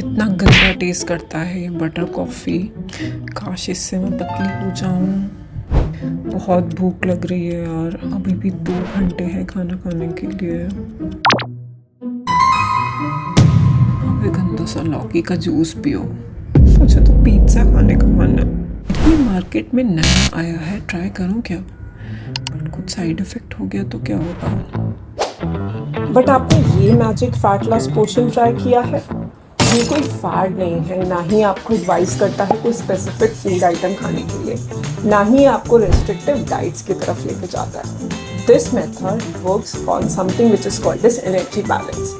कितना गंदा टेस्ट करता है ये बटर कॉफ़ी। काश इससे मैं पतली हो जाऊं। बहुत भूख लग रही है यार, अभी भी 2 घंटे हैं खाना खाने के लिए। अबे गंदा सा लौकी का जूस पियो। मुझे तो पिज्ज़ा खाने का मन है। ये मार्केट में नया आया है, ट्राई करूं क्या? बट कुछ साइड इफ़ेक्ट हो गया तो क्या होगा? बट आपने ये मैजिक फैट लॉस पोशन ट्राई किया है? ये कोई फैड नहीं है, ना ही आपको एडवाइस करता है कोई स्पेसिफिक फूड आइटम खाने के लिए, ना ही आपको रेस्ट्रिक्टिव डाइट्स की तरफ लेके जाता है। This method works on something which is called as energy balance.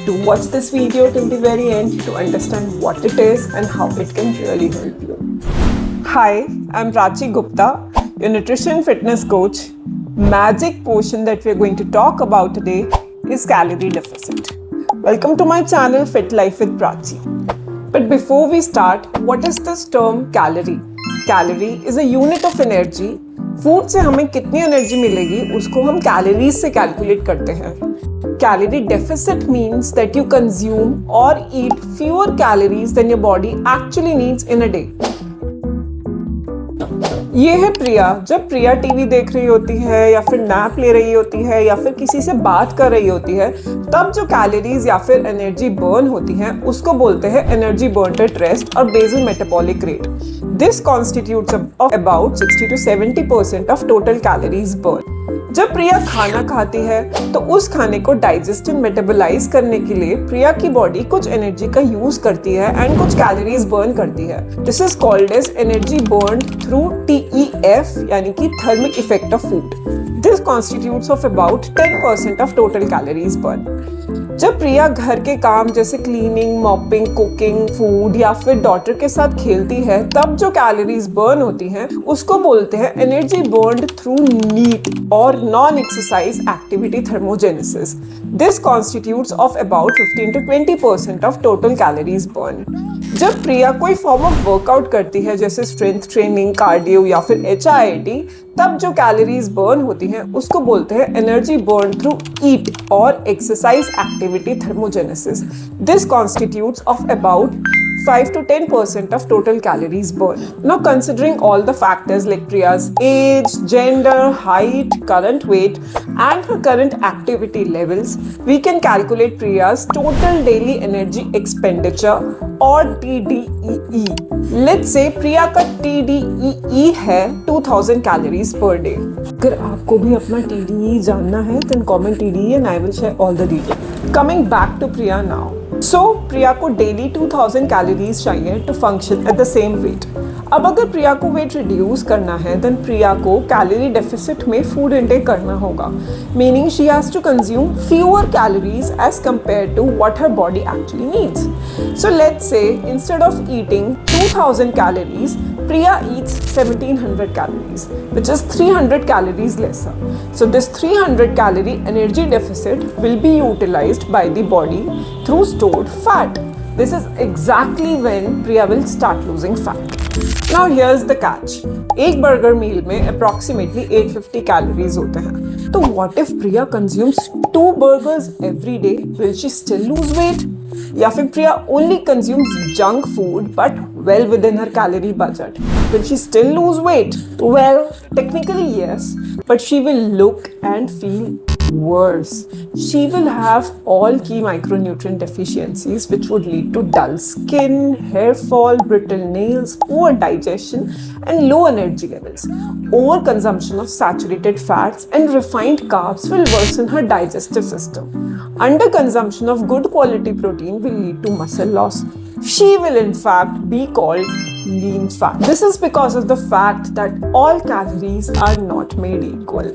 To watch this video till the very end to understand what it is and how it can really help you. Hi, I'm Prachi Gupta, your nutrition fitness coach. Magic potion that we're going to talk about today is calorie deficit. Welcome to my channel Fit Life with Prachi. But before we start, what is this term calorie? Calorie is a unit of energy. Food से हमें कितनी energy मिलेगी उसको हम calories से calculate करते हैं। Calorie deficit means that you consume or eat fewer calories than your body actually needs in a day. ये है प्रिया। जब प्रिया टीवी देख रही होती है या फिर नैप ले रही होती है या फिर किसी से बात कर रही होती है, तब जो कैलोरीज या फिर एनर्जी बर्न होती है उसको बोलते हैं एनर्जी बर्न एट रेस्ट और basal metabolic rate. This constitutes about 60 to 70% of total calories burn. जब प्रिया खाना खाती है तो उस खाने को डाइजेस्ट एंड मेटाबोलाइज करने के लिए प्रिया की बॉडी कुछ एनर्जी का यूज करती है एंड कुछ कैलोरीज बर्न करती है। This is called as energy burn through TEF, यानी कि thermic effect of food. This constitutes of about 10% of total calories burn. जब प्रिया घर के काम जैसे क्लीनिंग, मॉपिंग, कुकिंग, फूड या फिर डॉटर के साथ खेलती है, तब जो कैलोरीज बर्न होती हैं उसको बोलते हैं एनर्जी बर्न्ड थ्रू नीट और non exercise activity thermogenesis. This constitutes of about 15 to 20% of total calories burn. जब प्रिया कोई फॉर्म ऑफ वर्कआउट करती है जैसे स्ट्रेंथ ट्रेनिंग, कार्डियो या फिर HIIT, तब जो कैलोरीज बर्न होती हैं उसको बोलते हैं एनर्जी बर्न थ्रू ईट और exercise activity thermogenesis. This constitutes of about 5 to 10% of total calories burned. Now considering all the factors like Priya's age, gender, height, current weight and her current activity levels, we can calculate Priya's total daily energy expenditure or TDEE. Let's say Priya का TDEE है 2000 calories per day. अगर आपको भी अपना TDEE जानना है then comment TDEE and I will share all the details. Coming back to Priya now. So, Priya को daily 2000 calories चाहिए to function at the same weight. अब अगर प्रिया को वेट रिड्यूस करना है देन प्रिया को कैलोरी डेफिसिट में फूड इनटेक करना होगा, meaning she has to consume fewer calories as compare to what her body actually needs. So let's say instead of eating 2000 calories, Priya eats 1700 calories, which is 300 calories lesser. So this 300 calorie energy deficit will be utilized by the body through stored fat. This is exactly when Priya will start losing fat. Now here's the catch. एक burger मील में approximately 850 calories होते हैं। तो what if Priya consumes 2 burgers every day? Will she still lose weight? या फिर प्रिया only consumes junk food but well within her calorie budget? Will she still lose weight? Well, technically yes, but she will look and feel worse. She will have all key micronutrient deficiencies which would lead to dull skin, hair fall, brittle nails, poor digestion and low energy levels. Overconsumption of saturated fats and refined carbs will worsen her digestive system. Underconsumption of good quality protein will lead to muscle loss. She will in fact be called lean fat. This is because of the fact that all calories are not made equal.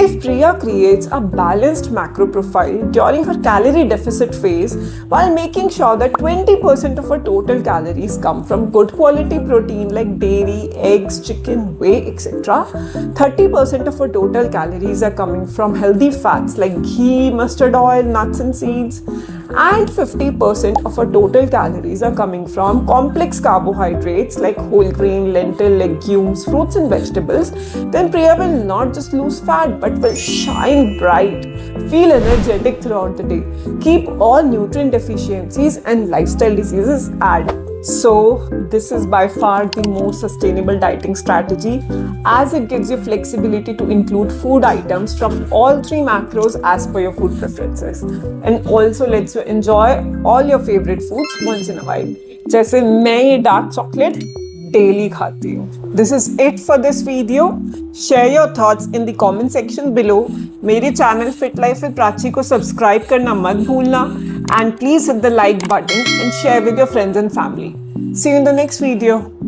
If Priya creates a balanced macro profile during her calorie deficit phase while making sure that 20% of her total calories come from good quality protein like dairy, eggs, chicken, whey, etc., 30% of her total calories are coming from healthy fats like ghee, mustard oil, nuts and seeds, and 50% of our total calories are coming from complex carbohydrates like whole grain, lentil, legumes, fruits and vegetables, then Priya will not just lose fat but will shine bright, feel energetic throughout the day, keep all nutrient deficiencies and lifestyle diseases at bay. So this is by far the most sustainable dieting strategy, as it gives you flexibility to include food items from all three macros as per your food preferences, and also lets you enjoy all your favorite foods once in a while. जैसे मैं ये dark chocolate daily खाती हूँ. This is it for this video. Share your thoughts in the comment section below. मेरे channel Fit Life with Prachi को subscribe करना मत भूलना, and please hit the like button and share with your friends and family. See you in the next video.